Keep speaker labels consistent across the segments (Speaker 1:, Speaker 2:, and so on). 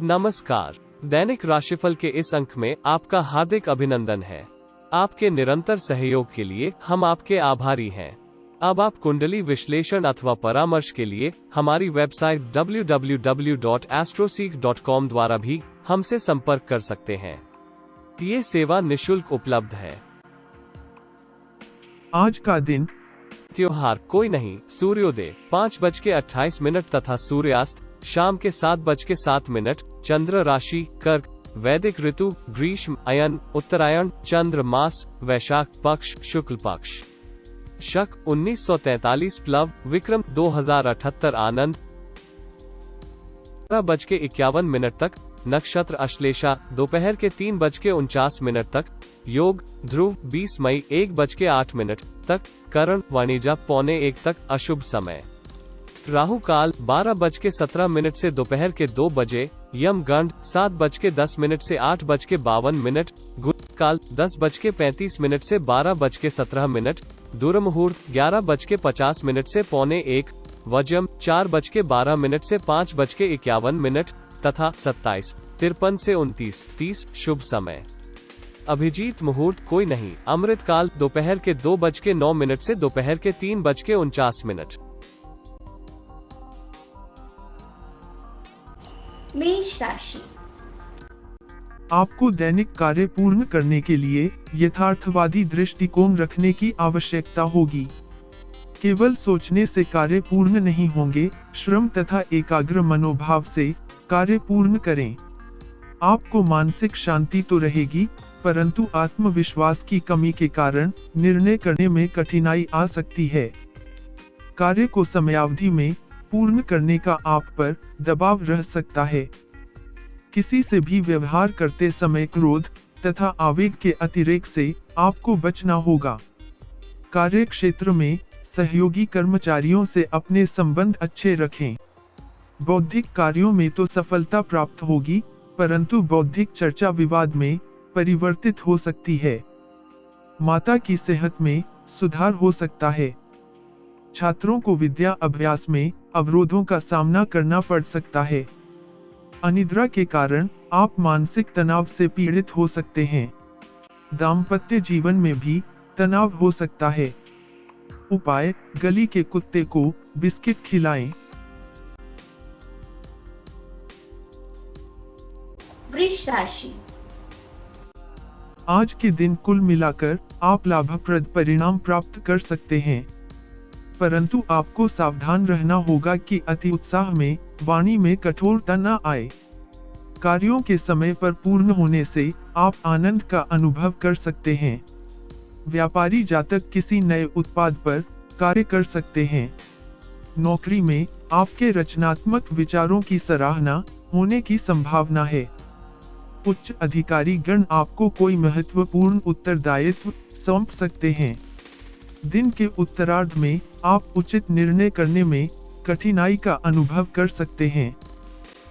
Speaker 1: नमस्कार। दैनिक राशिफल के इस अंक में आपका हार्दिक अभिनंदन है। आपके निरंतर सहयोग के लिए हम आपके आभारी हैं। अब आप कुंडली विश्लेषण अथवा परामर्श के लिए हमारी वेबसाइट www.astroseek.com द्वारा भी हमसे संपर्क कर सकते हैं। ये सेवा निशुल्क उपलब्ध है।
Speaker 2: आज का दिन
Speaker 1: त्योहार कोई नहीं। सूर्योदय 5:28 तथा सूर्यास्त शाम के 7:07। चंद्र राशि कर्क। वैदिक ऋतु ग्रीष्म अयन उत्तरायण। चंद्र मास वैशाख पक्ष शुक्ल पक्ष। शक 1943 प्लव विक्रम 2078 आनंद 12:51 तक। नक्षत्र अश्लेषा दोपहर के 3:49 तक। योग ध्रुव 20 मई 1:08 तक। करण वाणिज्य 12:45 तक। अशुभ समय राहु काल 12:17 से दोपहर के 2 बजे। यम गंड 7:10 से 8:52। गुड काल 10:35 से 12:17। दुर्मुहूर्त 11:50 से 12:45। वज्रम 4:12 से 5:51 तथा 27:53 से 29:30 शुभ समय। अभिजीत मुहूर्त कोई नहीं। अमृत काल दोपहर के 2:09 से दोपहर के 3:49।
Speaker 3: मेष राशि।
Speaker 2: आपको दैनिक कार्य पूर्ण करने के लिए यथार्थवादी दृष्टिकोण रखने की आवश्यकता होगी। केवल सोचने से कार्य पूर्ण नहीं होंगे। श्रम तथा एकाग्र मनोभाव से कार्य पूर्ण करें। आपको मानसिक शांति तो रहेगी, परंतु आत्मविश्वास की कमी के कारण निर्णय करने में कठिनाई आ सकती है। कार्य को समयावधि में पूर्ण करने का आप पर दबाव रह सकता है। किसी से भी व्यवहार करते समय क्रोध तथा आवेग के अतिरेक से आपको बचना होगा। कार्य क्षेत्र में सहयोगी कर्मचारियों से अपने संबंध अच्छे रखें। बौद्धिक कार्यों में तो सफलता प्राप्त होगी, परंतु बौद्धिक चर्चा विवाद में परिवर्तित हो सकती है। माता की सेहत में सुधार हो सकता है। छात्रों को विद्या अभ्यास में अवरोधों का सामना करना पड़ सकता है। अनिद्रा के कारण आप मानसिक तनाव से पीड़ित हो सकते हैं। दाम्पत्य जीवन में भी तनाव हो सकता है। उपाय गली के कुत्ते को बिस्किट खिलाएं।
Speaker 3: वृष राशि।
Speaker 2: आज के दिन कुल मिलाकर आप लाभप्रद परिणाम प्राप्त कर सकते हैं, परंतु आपको सावधान रहना होगा कि अति उत्साह में वाणी में कठोरता न आए। कार्यों के समय पर पूर्ण होने से आप आनंद का अनुभव कर सकते हैं। व्यापारी जातक किसी नए उत्पाद पर कार्य कर सकते हैं। नौकरी में आपके रचनात्मक विचारों की सराहना होने की संभावना है। उच्च अधिकारी गण आपको कोई महत्वपूर्ण उत्तरदायित्व सौंप सकते हैं। दिन के उत्तरार्ध में आप उचित निर्णय करने में कठिनाई का अनुभव कर सकते हैं।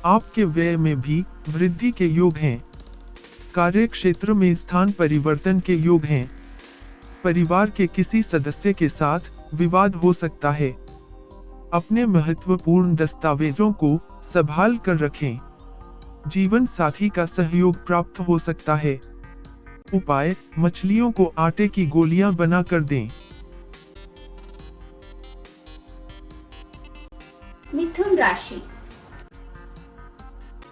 Speaker 2: आपके व्यय में भी वृद्धि के योग हैं। कार्य क्षेत्र में स्थान परिवर्तन के योग हैं। परिवार के किसी सदस्य के साथ विवाद हो सकता है। अपने महत्वपूर्ण दस्तावेजों को संभाल कर रखें। जीवन साथी का सहयोग प्राप्त हो सकता है। उपाय मछलियों को आटे की गोलियां बना कर दें।
Speaker 3: मिथुन राशि।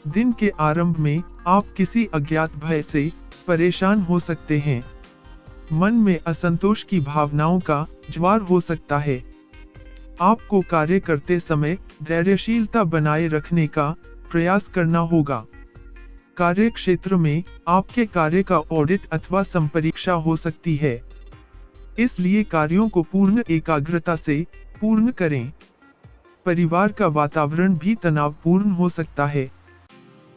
Speaker 2: दिन के आरंभ में आप किसी अज्ञात भय से परेशान हो सकते हैं। मन में असंतोष की भावनाओं का ज्वार हो सकता है। आपको कार्य करते समय धैर्यशीलता बनाए रखने का प्रयास करना होगा। कार्य क्षेत्र में आपके कार्य का ऑडिट अथवा संपरीक्षा हो सकती है, इसलिए कार्यों को पूर्ण एकाग्रता से पूर्ण करें। परिवार का वातावरण भी तनावपूर्ण हो सकता है।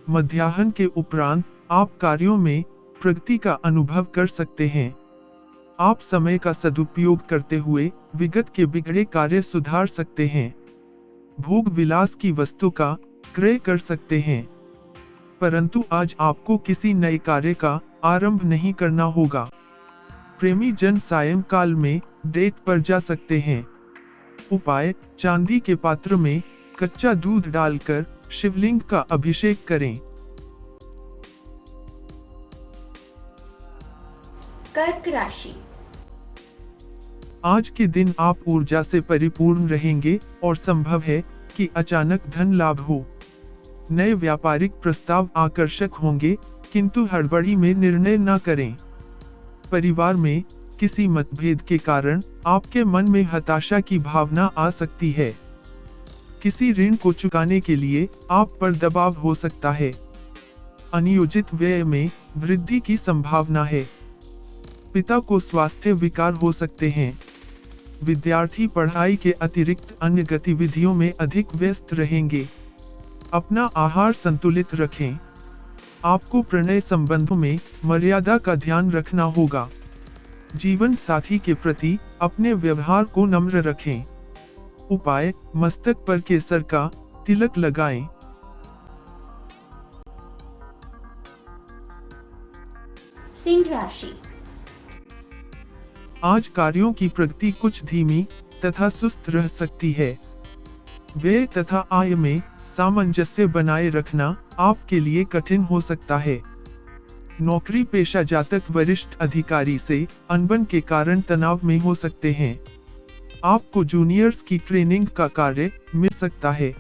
Speaker 2: मध्याह्न के उपरांत आप कार्यों में प्रगति का अनुभव कर सकते हैं। आप समय का सदुपयोग करते हुए विगत के बिगड़े कार्य सुधार सकते हैं। भोग विलास की वस्तु का क्रय कर सकते हैं, परंतु आज आपको किसी नए कार्य का आरंभ नहीं करना होगा। प्रेमी जन सायंकाल में डेट पर जा सकते हैं। उपाय चांदी के पात्र में कच्चा दूध डालकर शिवलिंग का अभिषेक करें।
Speaker 3: कर्क राशि।
Speaker 2: आज के दिन आप ऊर्जा से परिपूर्ण रहेंगे और संभव है कि अचानक धन लाभ हो। नए व्यापारिक प्रस्ताव आकर्षक होंगे, किंतु हड़बड़ी में निर्णय न करें। परिवार में किसी मतभेद के कारण आपके मन में हताशा की भावना आ सकती है। किसी ऋण को चुकाने के लिए आप पर दबाव हो सकता है। अनियोजित व्यय में वृद्धि की संभावना है। पिता को स्वास्थ्य विकार हो सकते हैं। विद्यार्थी पढ़ाई के अतिरिक्त अन्य गतिविधियों में अधिक व्यस्त रहेंगे। अपना आहार संतुलित रखें। आपको प्रणय संबंधों में मर्यादा का ध्यान रखना होगा। जीवन साथी के प्रति अपने व्यवहार को नम्र रखें। उपाय, मस्तक पर केसर का तिलक लगाएं।
Speaker 3: सिंह राशि।
Speaker 2: आज कार्यों की प्रगति कुछ धीमी तथा सुस्त रह सकती है। व्यय तथा आय में सामंजस्य बनाए रखना आपके लिए कठिन हो सकता है। नौकरी पेशा जातक वरिष्ठ अधिकारी से अनबन के कारण तनाव में हो सकते हैं। आपको जूनियर्स की ट्रेनिंग का कार्य मिल सकता है।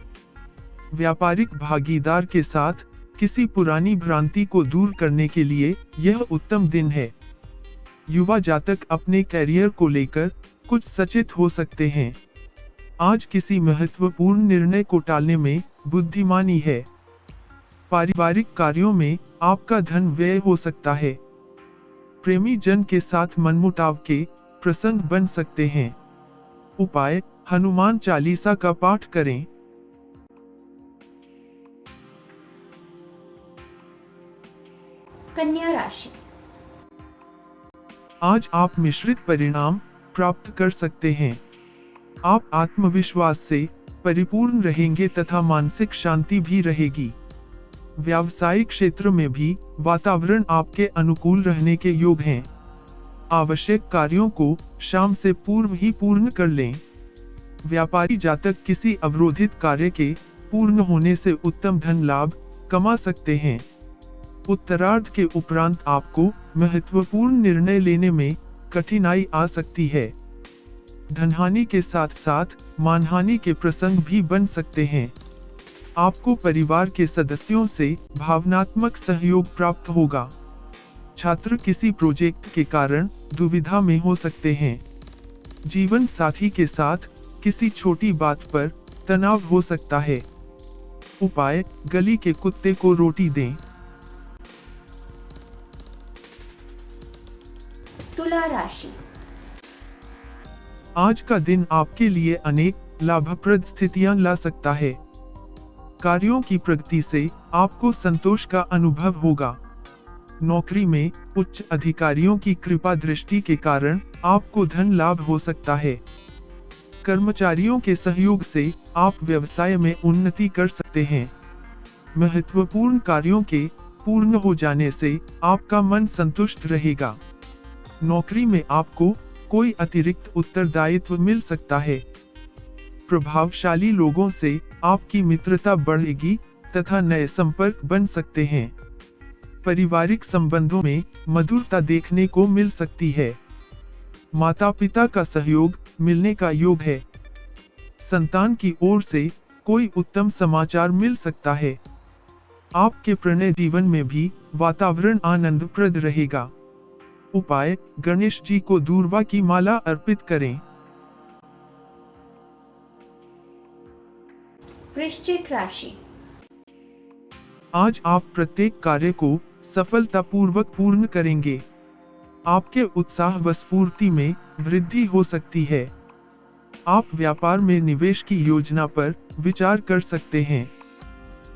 Speaker 2: व्यापारिक भागीदार के साथ किसी पुरानी भ्रांति को दूर करने के लिए यह उत्तम दिन है। युवा जातक अपने कैरियर को लेकर कुछ सचेत हो सकते हैं। आज किसी महत्वपूर्ण निर्णय को टालने में बुद्धिमानी है। पारिवारिक कार्यों में आपका धन व्यय हो सकता है। प्रेमी जन के साथ मनमुटाव के प्रसंग बन सकते हैं। उपाय, हनुमान चालीसा का पाठ करें।
Speaker 3: कन्या राशि।
Speaker 2: आज आप मिश्रित परिणाम प्राप्त कर सकते हैं। आप आत्मविश्वास से परिपूर्ण रहेंगे तथा मानसिक शांति भी रहेगी। व्यावसायिक क्षेत्र में भी वातावरण आपके अनुकूल रहने के योग हैं। आवश्यक कार्यों को शाम से पूर्व ही पूर्ण कर लें। व्यापारी जातक किसी अवरोधित कार्य के पूर्ण होने से उत्तम धन लाभ कमा सकते हैं। उत्तरार्ध के उपरांत आपको महत्वपूर्ण निर्णय लेने में कठिनाई आ सकती है। धनहानि के साथ साथ मानहानि के प्रसंग भी बन सकते हैं। आपको परिवार के सदस्यों से भावनात्मक सहयोग प्राप्त होगा। छात्र किसी प्रोजेक्ट के कारण दुविधा में हो सकते हैं। जीवन साथी के साथ किसी छोटी बात पर तनाव हो सकता है। उपाय, गली के कुत्ते को रोटी दें।
Speaker 3: तुला राशि।
Speaker 2: आज का दिन आपके लिए अनेक लाभप्रद स्थितियां ला सकता है। कार्यों की प्रगति से आपको संतोष का अनुभव होगा। नौकरी में उच्च अधिकारियों की कृपा दृष्टि के कारण आपको धन लाभ हो सकता है। कर्मचारियों के सहयोग से आप व्यवसाय में उन्नति कर सकते हैं। महत्वपूर्ण कार्यों के पूर्ण हो जाने से आपका मन संतुष्ट रहेगा। नौकरी में आपको कोई अतिरिक्त उत्तरदायित्व मिल सकता है। प्रभावशाली लोगों से आपकी मित्रता बढ़ेगी तथा नए संपर्क बन सकते हैं। पारिवारिक संबंधों में मधुरता देखने को मिल सकती है। माता पिता का सहयोग मिलने का योग है। संतान की ओर से कोई उत्तम समाचार मिल सकता है। आपके प्रणय जीवन में भी वातावरण आनंदप्रद रहेगा। उपाय, गणेश जी को दूर्वा की माला अर्पित करें।
Speaker 3: वृश्चिक राशि।
Speaker 2: आज आप प्रत्येक कार्य को सफलतापूर्वक पूर्ण करेंगे। आपके उत्साह व स्फूर्ति में वृद्धि हो सकती है। आप व्यापार में निवेश की योजना पर विचार कर सकते हैं।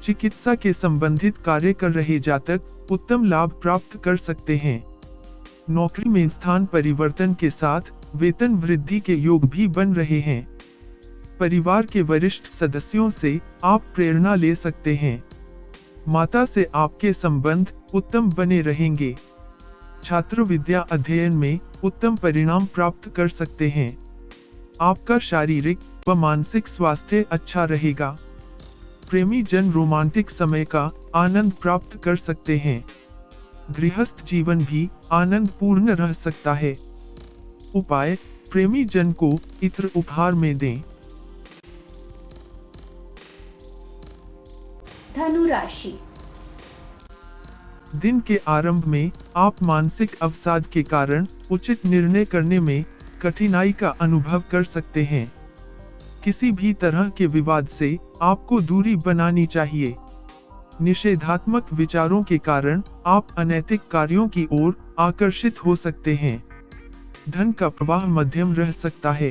Speaker 2: चिकित्सा के संबंधित कार्य कर रहे जातक उत्तम लाभ प्राप्त कर सकते हैं। नौकरी में स्थान परिवर्तन के साथ वेतन वृद्धि के योग भी बन रहे हैं। परिवार के वरिष्ठ सदस्यों से आप प्रेरणा ले सकते हैं। माता से आपके संबंध उत्तम बने रहेंगे। छात्र विद्या अध्ययन में उत्तम परिणाम प्राप्त कर सकते हैं। आपका शारीरिक व मानसिक स्वास्थ्य अच्छा रहेगा। प्रेमी जन रोमांटिक समय का आनंद प्राप्त कर सकते हैं। गृहस्थ जीवन भी आनंद पूर्ण रह सकता है। उपाय, प्रेमी जन को इत्र उपहार में दें।
Speaker 3: धनु राशि।
Speaker 2: दिन के आरंभ में आप मानसिक अवसाद के कारण उचित निर्णय करने में कठिनाई का अनुभव कर सकते हैं। किसी भी तरह के विवाद से आपको दूरी बनानी चाहिए। निषेधात्मक विचारों के कारण आप अनैतिक कार्यों की ओर आकर्षित हो सकते हैं। धन का प्रवाह मध्यम रह सकता है।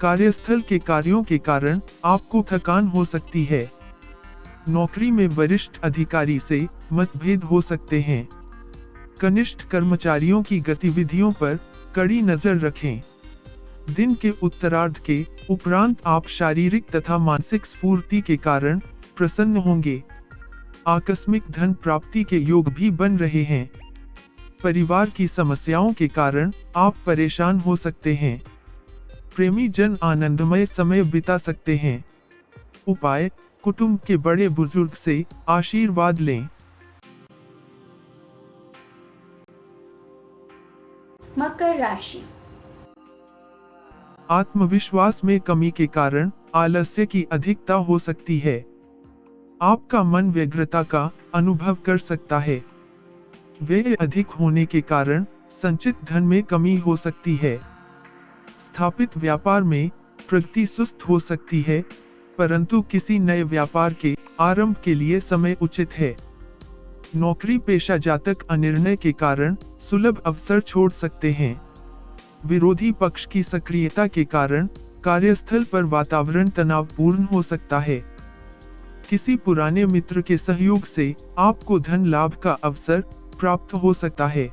Speaker 2: कार्यस्थल के कार्यों के कारण आपको थकान हो सकती है। नौकरी में वरिष्ठ अधिकारी से मतभेद हो सकते हैं। कनिष्ठ कर्मचारियों की गतिविधियों पर कड़ी नजर रखें। दिन के उत्तरार्ध के उपरांत आप शारीरिक तथा मानसिक स्फूर्ति के कारण प्रसन्न होंगे। आकस्मिक धन प्राप्ति के योग भी बन रहे हैं। परिवार की समस्याओं के कारण आप परेशान हो सकते हैं। प्रेमी जन आनंदमय समय बिता सकते हैं। उपाय, कुटुंब के बड़े बुजुर्ग से आशीर्वाद लें।
Speaker 3: मकर राशि।
Speaker 2: आत्मविश्वास में कमी के कारण आलस्य की अधिकता हो सकती है। आपका मन व्यग्रता का अनुभव कर सकता है। व्यय अधिक होने के कारण संचित धन में कमी हो सकती है। स्थापित व्यापार में प्रगति सुस्त हो सकती है, परंतु किसी नए व्यापार के आरंभ के लिए समय उचित है। नौकरी पेशा जातक अनिर्णय के कारण सुलभ अवसर छोड़ सकते हैं। विरोधी पक्ष की सक्रियता के कारण कार्यस्थल पर वातावरण तनावपूर्ण हो सकता है। किसी पुराने मित्र के सहयोग से आपको धन लाभ का अवसर प्राप्त हो सकता है।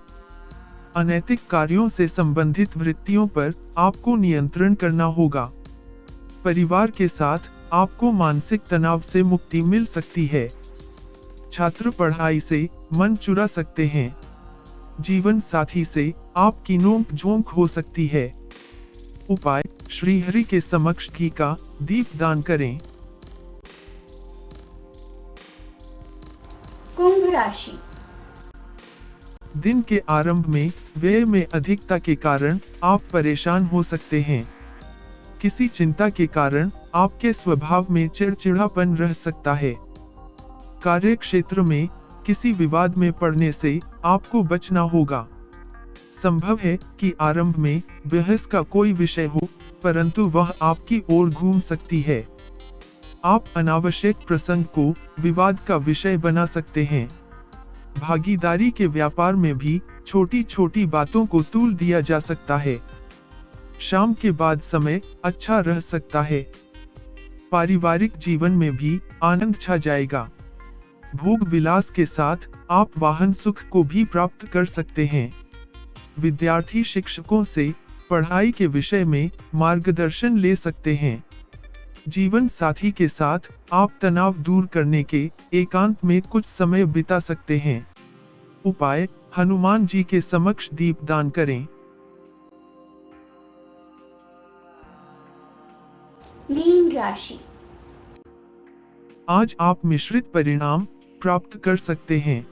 Speaker 2: अनैतिक कार्यों से संबंधित वृत्तियों पर आपको नियंत्रण करना होगा। परिवार के साथ आपको मानसिक तनाव से मुक्ति मिल सकती है। छात्र पढ़ाई से मन चुरा सकते हैं। जीवन साथी से आपकी नोक झोंक हो सकती है। उपाय, श्रीहरि के समक्ष घी का दीप दान करें।
Speaker 3: कुंभ राशि।
Speaker 2: दिन के आरंभ में व्यय में अधिकता के कारण आप परेशान हो सकते हैं। किसी चिंता के कारण आपके स्वभाव में चिड़चिड़ापन रह सकता है। कार्य क्षेत्र में किसी विवाद में पड़ने से आपको बचना होगा। संभव है कि आरंभ में बहस का कोई विषय हो, परंतु वह आपकी ओर घूम सकती है। आप अनावश्यक प्रसंग को विवाद का विषय बना सकते हैं। भागीदारी के व्यापार में भी छोटी छोटी बातों को तूल दिया जा सकता है। शाम के बाद समय अच्छा रह सकता है। पारिवारिक जीवन में भी आनंद छा जाएगा। भोग विलास के साथ आप वाहन सुख को भी प्राप्त कर सकते हैं। विद्यार्थी शिक्षकों से पढ़ाई के विषय में मार्गदर्शन ले सकते हैं। जीवन साथी के साथ आप तनाव दूर करने के एकांत में कुछ समय बिता सकते हैं। उपाय, हनुमान जी के समक्ष दीप दान करें।
Speaker 3: मीन राशि।
Speaker 2: आज आप मिश्रित परिणाम प्राप्त कर सकते हैं।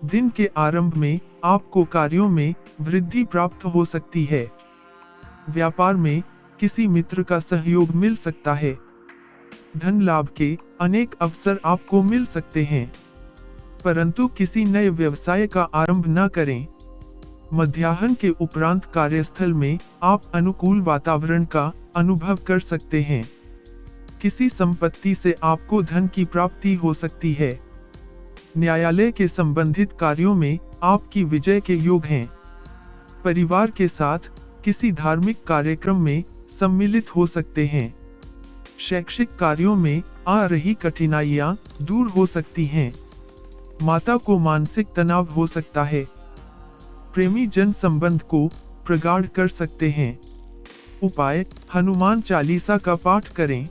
Speaker 2: दिन के आरंभ में आपको कार्यों में वृद्धि प्राप्त हो सकती है। व्यापार में किसी मित्र का सहयोग मिल सकता है। धन लाभ के अनेक अवसर आपको मिल सकते हैं, परंतु किसी नए व्यवसाय का आरंभ न करें। मध्याह्न के उपरांत कार्यस्थल में आप अनुकूल वातावरण का अनुभव कर सकते हैं। किसी संपत्ति से आपको धन की प्राप्ति हो सकती है। न्यायालय के संबंधित कार्यों में आपकी विजय के योग हैं। परिवार के साथ किसी धार्मिक कार्यक्रम में सम्मिलित हो सकते हैं। शैक्षिक कार्यों में आ रही कठिनाइयां दूर हो सकती हैं। माता को मानसिक तनाव हो सकता है। प्रेमी जन संबंध को प्रगाढ़ कर सकते हैं। उपाय, हनुमान चालीसा का पाठ करें।